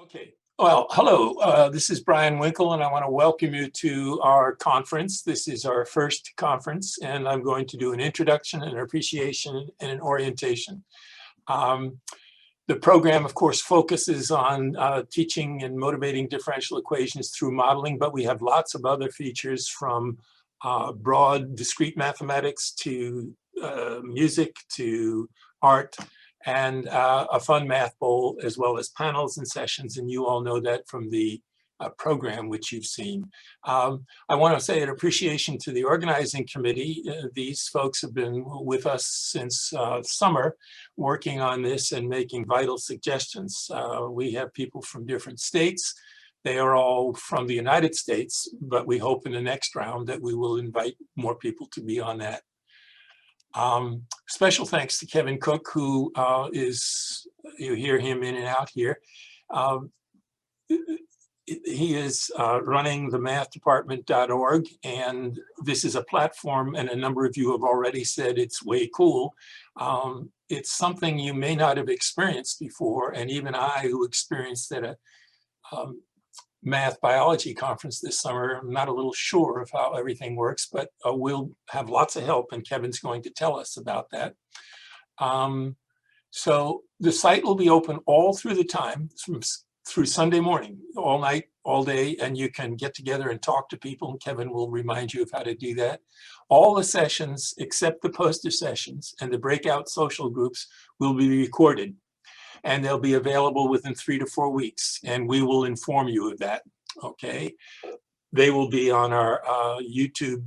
Okay, well, hello, this is Brian Winkel, and I want to welcome you to our conference. This is our first conference, and I'm going to do an introduction, an appreciation, and an orientation. The program, of course, focuses on teaching and motivating differential equations through modeling, but we have lots of other features from broad discrete mathematics to music to art, and a fun math bowl, as well as panels and sessions. And you all know that from the program which you've seen. I want to say an appreciation to the organizing committee. These folks have been with us since summer, working on this and making vital suggestions. We have people from different states. They are all from the United States, but we hope in the next round that we will invite more people to be on that. Special thanks to Kevin Cook, who you hear him in and out here. He is running the mathdepartment.org, and this is a platform, and a number of you have already said it's way cool. It's something you may not have experienced before, and even I, who experienced at a math biology conference this summer, I'm not a little sure of how everything works, but we'll have lots of help, and Kevin's going to tell us about that. So the site will be open all through the time, through Sunday morning, all night, all day, and you can get together and talk to people, and Kevin will remind you of how to do that. All the sessions, except the poster sessions and the breakout social groups, will be recorded, and they'll be available within 3 to 4 weeks, and we will inform you of that, okay? They will be on our YouTube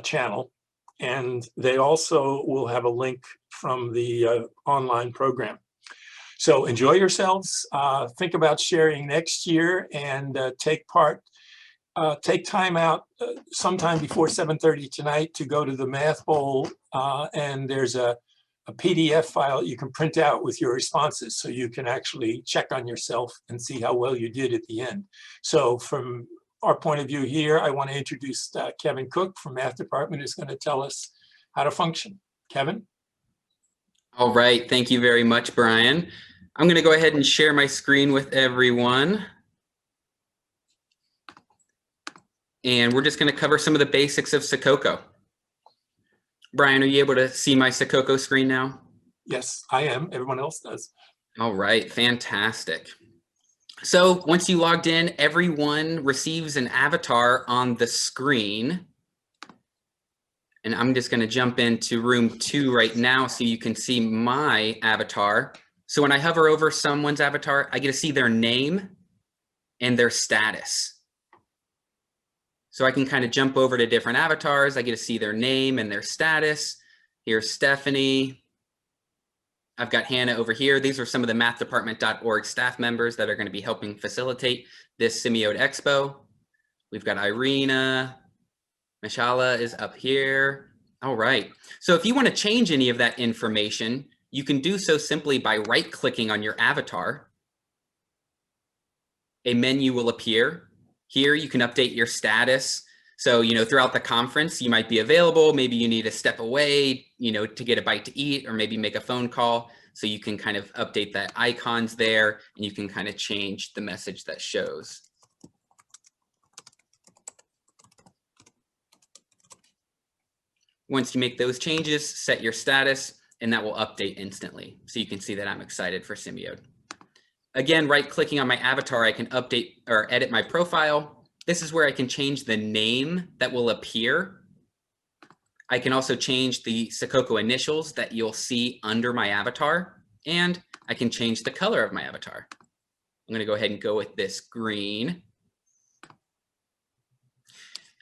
channel, and they also will have a link from the online program. So enjoy yourselves, think about sharing next year, and take time out sometime before 7:30 tonight to go to the Math Bowl, and there's a PDF file you can print out with your responses, so you can actually check on yourself and see how well you did at the end. So from our point of view here, I want to introduce Kevin Cook from Math Department, who's going to tell us how to function. Kevin? All right, thank you very much, Brian. I'm going to go ahead and share my screen with everyone. And we're just going to cover some of the basics of Sakoko. Brian, are you able to see my Sakoko screen now? Yes, I am. Everyone else does. All right, fantastic. So once you logged in, everyone receives an avatar on the screen. And I'm just going to jump into room 2 right now so you can see my avatar. So when I hover over someone's avatar, I get to see their name and their status. So I can kind of jump over to different avatars. I get to see their name and their status. Here's Stephanie. I've got Hannah over here. These are some of the mathdepartment.org staff members that are going to be helping facilitate this SIMIODE EXPO. We've got Irina. Mishala is up here. All right. So if you want to change any of that information, you can do so simply by right-clicking on your avatar. A menu will appear. Here you can update your status. So, throughout the conference, you might be available. Maybe you need to step away, to get a bite to eat, or maybe make a phone call. So you can kind of update the icons there, and you can kind of change the message that shows. Once you make those changes, set your status, and that will update instantly. So you can see that I'm excited for SIMIODE. Again, right-clicking on my avatar, I can update or edit my profile. This is where I can change the name that will appear. I can also change the Sakoko initials that you'll see under my avatar, and I can change the color of my avatar. I'm going to go ahead and go with this green.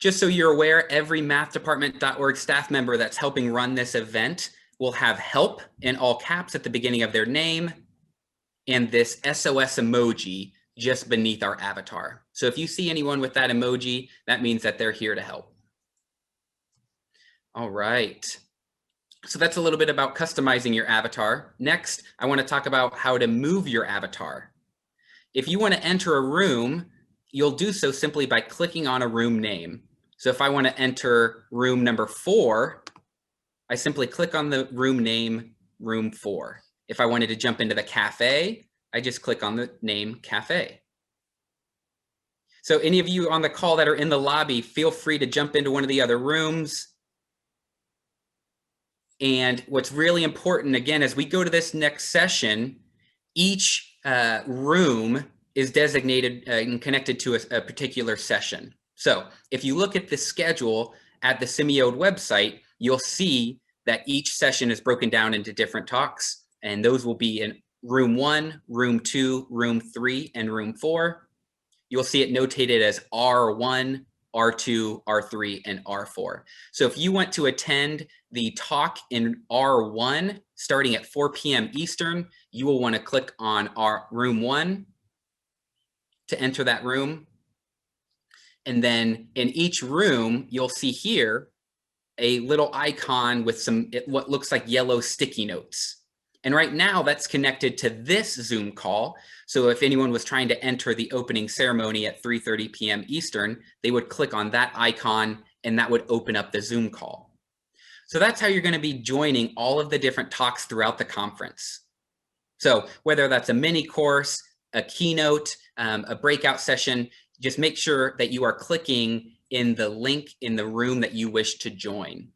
Just so you're aware, every mathdepartment.org staff member that's helping run this event will have help in all caps at the beginning of their name and this SOS emoji just beneath our avatar. So if you see anyone with that emoji, that means that they're here to help. All right. So that's a little bit about customizing your avatar. Next, I want to talk about how to move your avatar. If you want to enter a room, you'll do so simply by clicking on a room name. So if I want to enter room number 4, I simply click on the room name, room 4. If I wanted to jump into the cafe, I just click on the name cafe. So any of you on the call that are in the lobby, feel free to jump into one of the other rooms. And what's really important, again, as we go to this next session, each room is designated and connected to a particular session. So if you look at the schedule at the SIMIODE website, you'll see that each session is broken down into different talks, and those will be in room 1, room 2, room 3, and room 4. You'll see it notated as R1, R2, R3, and R4. So if you want to attend the talk in R1 starting at 4 p.m. Eastern, you will want to click on room 1 to enter that room. And then in each room, you'll see here a little icon with what looks like yellow sticky notes. And right now that's connected to this Zoom call. So if anyone was trying to enter the opening ceremony at 3:30 p.m. Eastern, they would click on that icon and that would open up the Zoom call. So that's how you're going to be joining all of the different talks throughout the conference. So whether that's a mini course, a keynote, a breakout session, just make sure that you are clicking in the link in the room that you wish to join.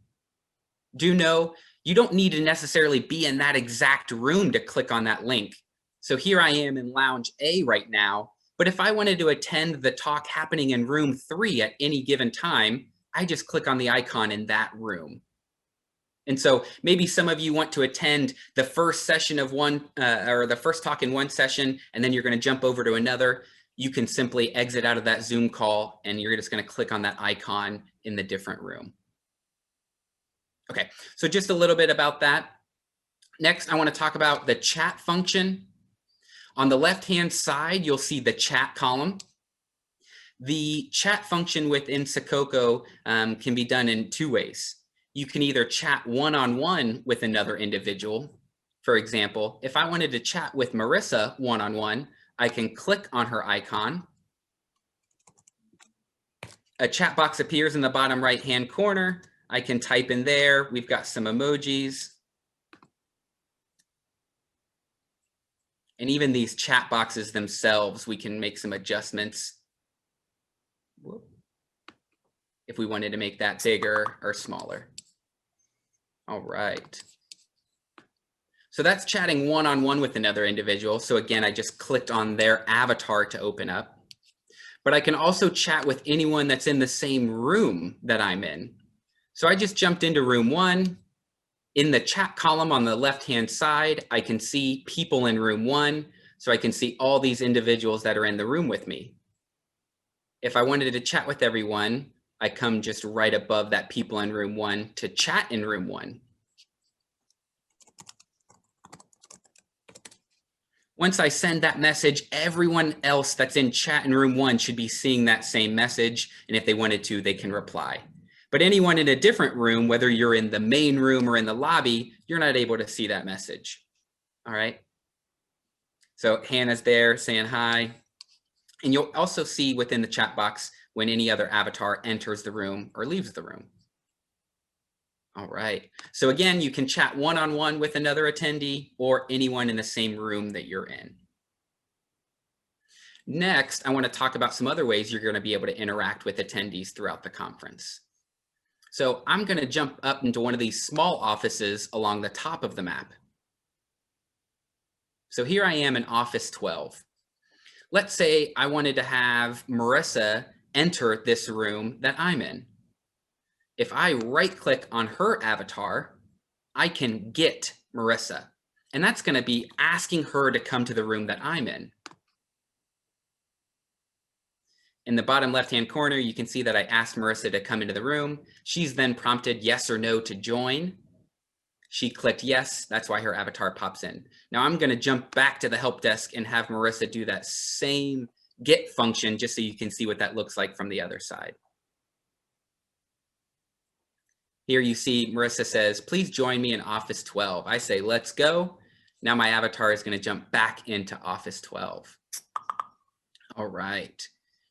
Do know you don't need to necessarily be in that exact room to click on that link. So here I am in Lounge A right now, but if I wanted to attend the talk happening in room 3 at any given time, I just click on the icon in that room. And so maybe some of you want to attend the first session of one or the first talk in one session, and then you're going to jump over to another. You can simply exit out of that Zoom call and you're just going to click on that icon in the different room. Okay, so just a little bit about that. Next, I want to talk about the chat function. On the left-hand side, you'll see the chat column. The chat function within Sakoko can be done in 2 ways. You can either chat one-on-one with another individual. For example, if I wanted to chat with Marissa one-on-one, I can click on her icon. A chat box appears in the bottom right-hand corner. I can type in there. We've got some emojis. And even these chat boxes themselves, we can make some adjustments. Whoop. If we wanted to make that bigger or smaller. All right. So that's chatting one-on-one with another individual. So again, I just clicked on their avatar to open up. But I can also chat with anyone that's in the same room that I'm in. So I just jumped into room 1. In the chat column on the left-hand side, I can see people in room 1. So I can see all these individuals that are in the room with me. If I wanted to chat with everyone, I come just right above that people in room 1 to chat in room 1. Once I send that message, everyone else that's in chat in room 1 should be seeing that same message. And if they wanted to, they can reply. But anyone in a different room, whether you're in the main room or in the lobby, you're not able to see that message. All right. So Hannah's there saying hi. And you'll also see within the chat box when any other avatar enters the room or leaves the room. All right. So again, you can chat one-on-one with another attendee or anyone in the same room that you're in. Next, I want to talk about some other ways you're going to be able to interact with attendees throughout the conference. So I'm going to jump up into one of these small offices along the top of the map. So here I am in office 12. Let's say I wanted to have Marissa enter this room that I'm in. If I right-click on her avatar, I can get Marissa. And that's going to be asking her to come to the room that I'm in. In the bottom left-hand corner, you can see that I asked Marissa to come into the room. She's then prompted yes or no to join. She clicked yes. That's why her avatar pops in. Now I'm going to jump back to the help desk and have Marissa do that same get function just so you can see what that looks like from the other side. Here you see Marissa says, please join me in Office 12. I say, let's go. Now my avatar is going to jump back into Office 12. All right.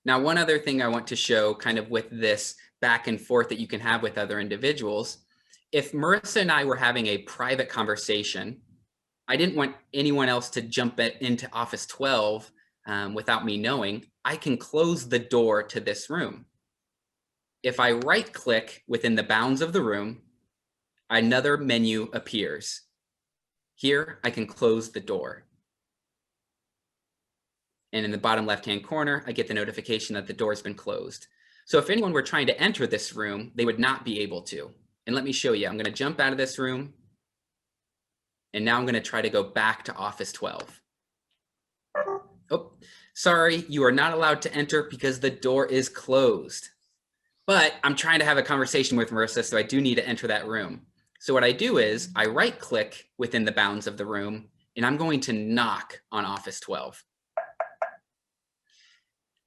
Now, one other thing I want to show kind of with this back and forth that you can have with other individuals, if Marissa and I were having a private conversation, I didn't want anyone else to jump into Office 12 without me knowing, I can close the door to this room. If I right click within the bounds of the room, another menu appears. Here, I can close the door. And in the bottom left-hand corner, I get the notification that the door has been closed. So if anyone were trying to enter this room, they would not be able to. And let me show you, I'm going to jump out of this room. And now I'm going to try to go back to Office 12. Oh, sorry, you are not allowed to enter because the door is closed. But I'm trying to have a conversation with Marissa, so I do need to enter that room. So what I do is I right click within the bounds of the room, and I'm going to knock on Office 12.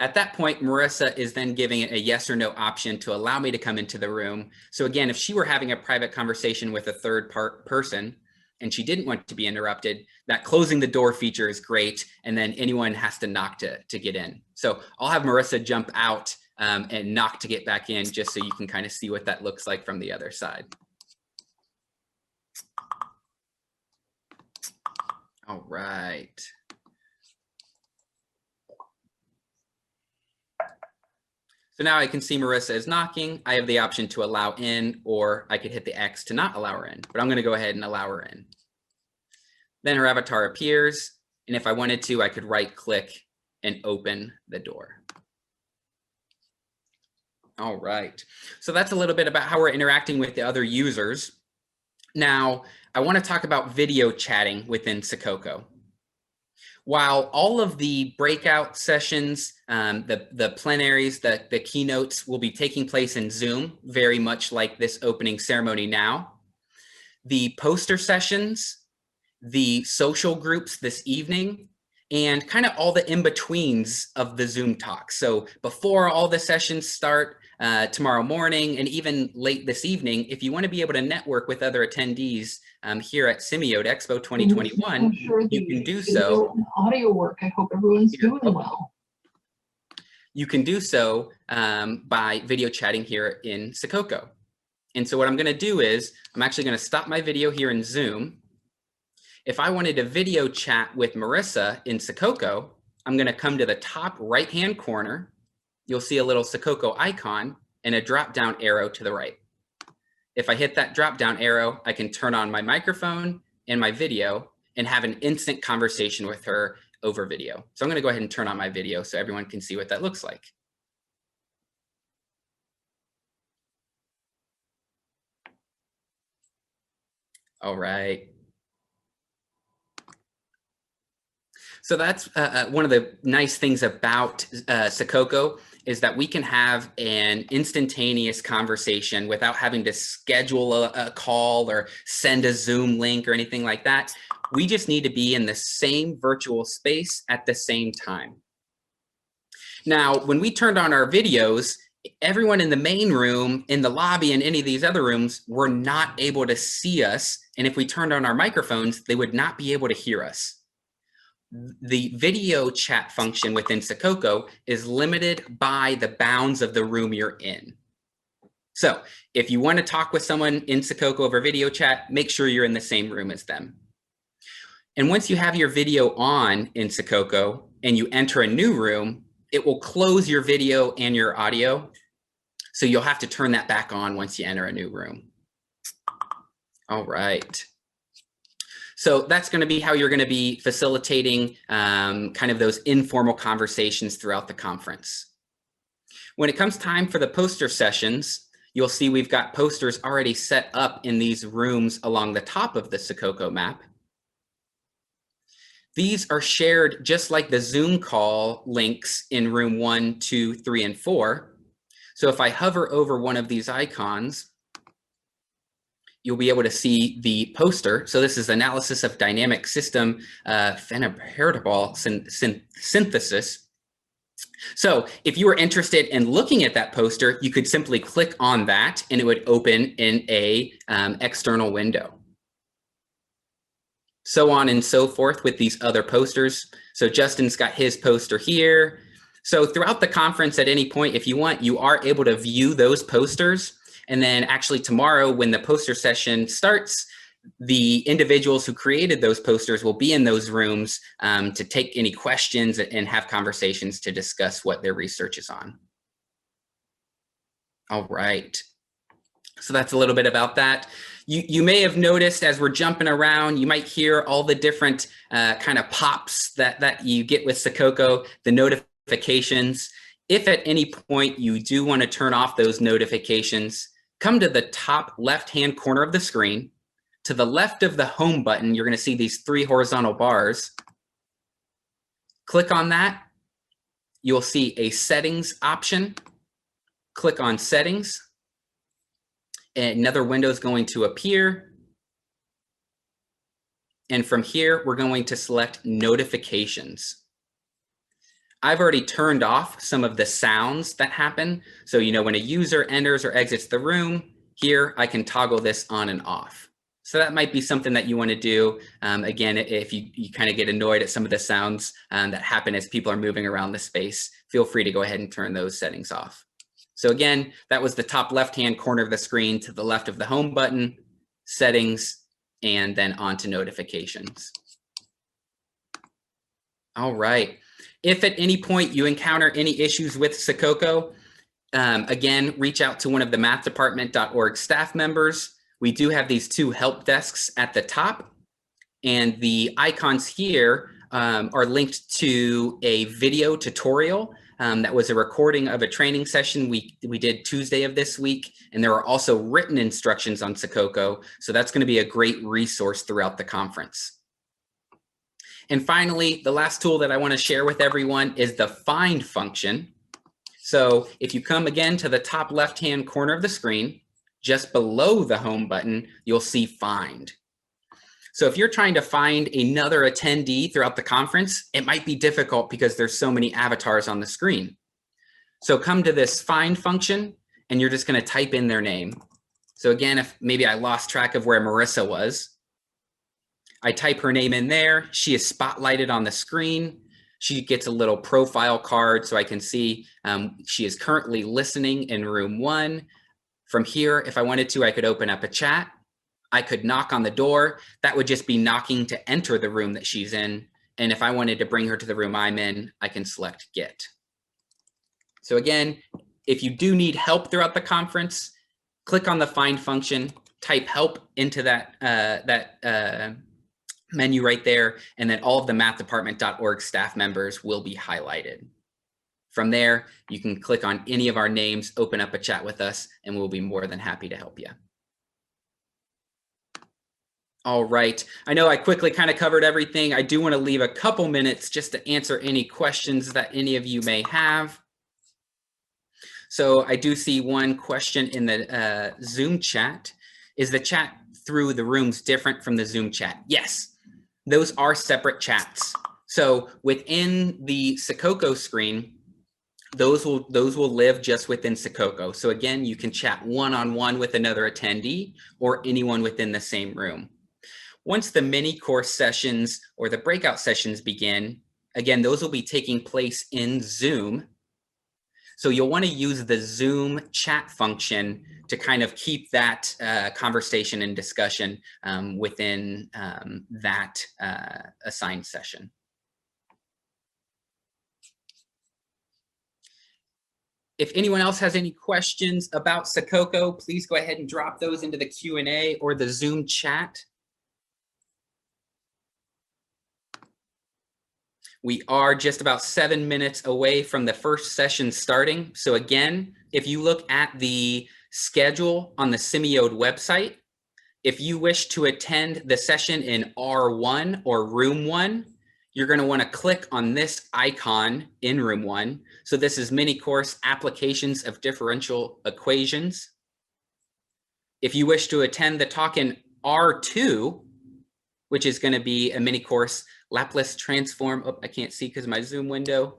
At that point, Marissa is then giving it a yes or no option to allow me to come into the room. So again, if she were having a private conversation with a third person and she didn't want to be interrupted, that closing the door feature is great. And then anyone has to knock to get in. So I'll have Marissa jump out and knock to get back in, just so you can kind of see what that looks like from the other side. All right. So now I can see Marissa is knocking. I have the option to allow in, or I could hit the X to not allow her in, but I'm going to go ahead and allow her in. Then her avatar appears. And if I wanted to, I could right click and open the door. All right. So that's a little bit about how we're interacting with the other users. Now, I want to talk about video chatting within Sococo. While all of the breakout sessions, the plenaries, the keynotes will be taking place in Zoom, very much like this opening ceremony now, the poster sessions, the social groups this evening, and kind of all the in-betweens of the Zoom talk. So before all the sessions start tomorrow morning and even late this evening, if you want to be able to network with other attendees here at SIMIODE Expo 2021, you can do so. Audio work. I hope everyone's doing well. You can do so by video chatting here in Sococo. And so what I'm going to do is I'm actually going to stop my video here in Zoom. If I wanted to video chat with Marissa in Sococo, I'm going to come to the top right-hand corner. You'll see a little Sococo icon and a drop-down arrow to the right. If I hit that drop-down arrow, I can turn on my microphone and my video and have an instant conversation with her over video. So I'm going to go ahead and turn on my video so everyone can see what that looks like. All right. So that's one of the nice things about Sococo is that we can have an instantaneous conversation without having to schedule a call or send a Zoom link or anything like that. We just need to be in the same virtual space at the same time. Now, when we turned on our videos, everyone in the main room, in the lobby, and any of these other rooms were not able to see us. And if we turned on our microphones, they would not be able to hear us. The video chat function within Sococo is limited by the bounds of the room you're in. So if you want to talk with someone in Sococo over video chat, make sure you're in the same room as them. And once you have your video on in Sococo and you enter a new room, it will close your video and your audio. So you'll have to turn that back on once you enter a new room. All right. So that's going to be how you're going to be facilitating kind of those informal conversations throughout the conference. When it comes time for the poster sessions, you'll see we've got posters already set up in these rooms along the top of the Sococo map. These are shared just like the Zoom call links in room 1, 2, 3, and 4. So if I hover over one of these icons, you'll be able to see the poster. So this is analysis of dynamic system phenobarbital synthesis. So if you were interested in looking at that poster, you could simply click on that and it would open in a external window. So on and so forth with these other posters. So Justin's got his poster here. So throughout the conference at any point, if you want, you are able to view those posters. And then actually tomorrow when the poster session starts, the individuals who created those posters will be in those rooms to take any questions and have conversations to discuss what their research is on. All right. So that's a little bit about that. You may have noticed as we're jumping around, you might hear all the different kind of pops that you get with Sakoko, the notifications. If at any point you do want to turn off those notifications, come to the top left-hand corner of the screen. To the left of the home button, you're going to see these 3 horizontal bars. Click on that. You'll see a settings option. Click on settings. Another window is going to appear. And from here, we're going to select notifications. I've already turned off some of the sounds that happen. So, you know, when a user enters or exits the room, here I can toggle this on and off. So that might be something that you want to do. Again, if you kind of get annoyed at some of the sounds that happen as people are moving around the space, feel free to go ahead and turn those settings off. So again, that was the top left-hand corner of the screen to the left of the home button, settings, and then on to notifications. All right. If at any point you encounter any issues with Sakoko, again, reach out to one of the mathdepartment.org staff members. We do have these 2 help desks at the top, and the icons here are linked to a video tutorial that was a recording of a training session we did Tuesday of this week, and there are also written instructions on Sakoko, so that's going to be a great resource throughout the conference. And finally, the last tool that I want to share with everyone is the find function. So if you come again to the top left-hand corner of the screen, just below the home button, you'll see find. So if you're trying to find another attendee throughout the conference, it might be difficult because there's so many avatars on the screen. So come to this find function and you're just going to type in their name. So again, if maybe I lost track of where Marissa was, I type her name in there. She is spotlighted on the screen. She gets a little profile card so I can see she is currently listening in room 1. From here, if I wanted to, I could open up a chat. I could knock on the door. That would just be knocking to enter the room that she's in. And if I wanted to bring her to the room I'm in, I can select get. So again, if you do need help throughout the conference, click on the find function, type help into that menu right there, and then all of the mathdepartment.org staff members will be highlighted. From there, you can click on any of our names, open up a chat with us, and we'll be more than happy to help you. All right, I know I quickly kind of covered everything. I do want to leave a couple minutes just to answer any questions that any of you may have. So I do see one question in the Zoom chat. Is the chat through the rooms different from the Zoom chat? Yes, those are separate chats. So within the Sakoko screen, those will live just within Sakoko. So again, you can chat one-on-one with another attendee or anyone within the same room. Once the mini course sessions or the breakout sessions begin, again, those will be taking place in Zoom. So you'll want to use the Zoom chat function to kind of keep that conversation and discussion within that assigned session. If anyone else has any questions about Sakoko, please go ahead and drop those into the Q&A or the Zoom chat. We are just about 7 minutes away from the first session starting. So again, if you look at the schedule on the SIMIODE website, if you wish to attend the session in R1 or room 1, you're going to want to click on this icon in room 1. So this is mini course applications of differential equations. If you wish to attend the talk in R2, which is going to be a mini course Laplace transform. Oh, I can't see because of my Zoom window.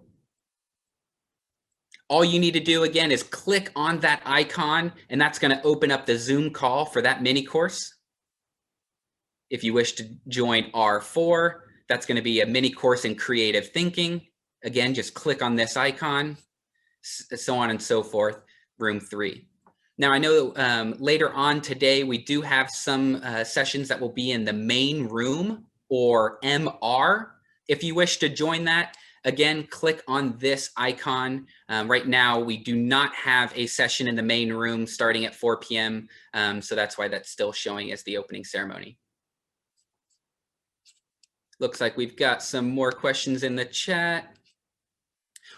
All you need to do again is click on that icon, and that's going to open up the Zoom call for that mini course. If you wish to join R4, that's going to be a mini course in creative thinking. Again, just click on this icon, so on and so forth, room 3. Now I know later on today, we do have some sessions that will be in the main room or MR. If you wish to join that, again, click on this icon. Right now, we do not have a session in the main room starting at 4 p.m. So that's why that's still showing as the opening ceremony. Looks like we've got some more questions in the chat.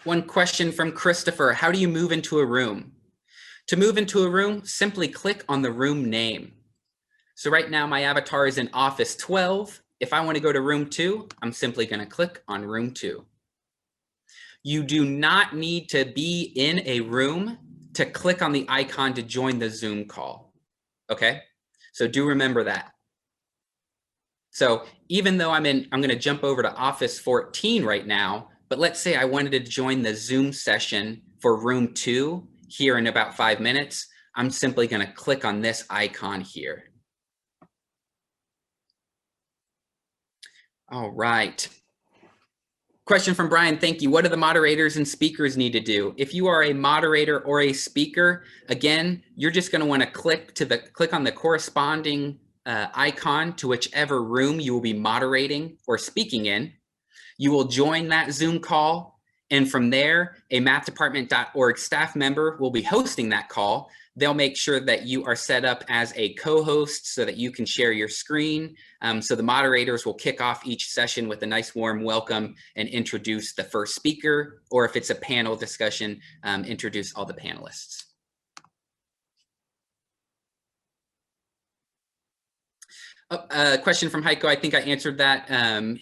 One question from Christopher: how do you move into a room? To move into a room, simply click on the room name. So right now my avatar is in office 12. If I want to go to room 2, I'm simply going to click on room 2. You do not need to be in a room to click on the icon to join the Zoom call. Okay, so do remember that. So even though I'm going to jump over to office 14 right now, but let's say I wanted to join the Zoom session for room 2 here in about 5 minutes, I'm simply going to click on this icon here. All right. Question from Brian, thank you. What do the moderators and speakers need to do? If you are a moderator or a speaker, again, you're just going to want to click on the corresponding icon to whichever room you will be moderating or speaking in. You will join that Zoom call, and from there, a mathdepartment.org staff member will be hosting that call. They'll make sure that you are set up as a co-host so that you can share your screen. So the moderators will kick off each session with a nice warm welcome and introduce the first speaker, or if it's a panel discussion, introduce all the panelists. A question from Heiko, I think I answered that.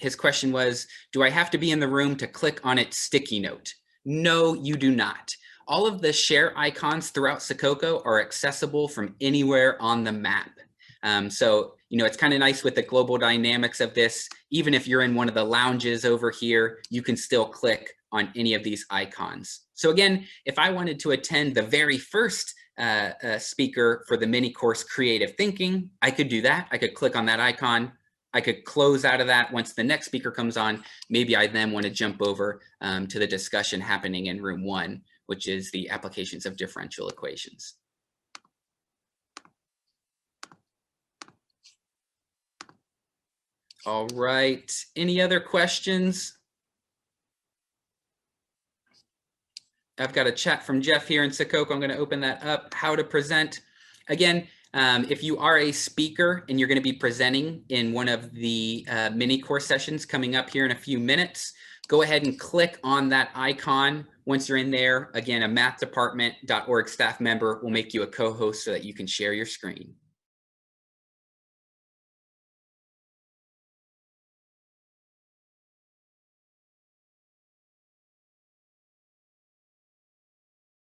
His question was, do I have to be in the room to click on its sticky note? No, you do not. All of the share icons throughout Sakoko are accessible from anywhere on the map. So, you know, it's kind of nice with the global dynamics of this. Even if you're in one of the lounges over here, you can still click on any of these icons. So again, if I wanted to attend the very first speaker for the mini course Creative Thinking, I could do that. I could click on that icon. I could close out of that once the next speaker comes on. Maybe I then want to jump over to the discussion happening in room 1, which is the applications of differential equations. All right, any other questions? I've got a chat from Jeff here in Sakoko. I'm going to open that up. How to present. Again, if you are a speaker and you're going to be presenting in one of the mini course sessions coming up here in a few minutes, go ahead and click on that icon. Once you're in there, again, a mathdepartment.org staff member will make you a co-host so that you can share your screen.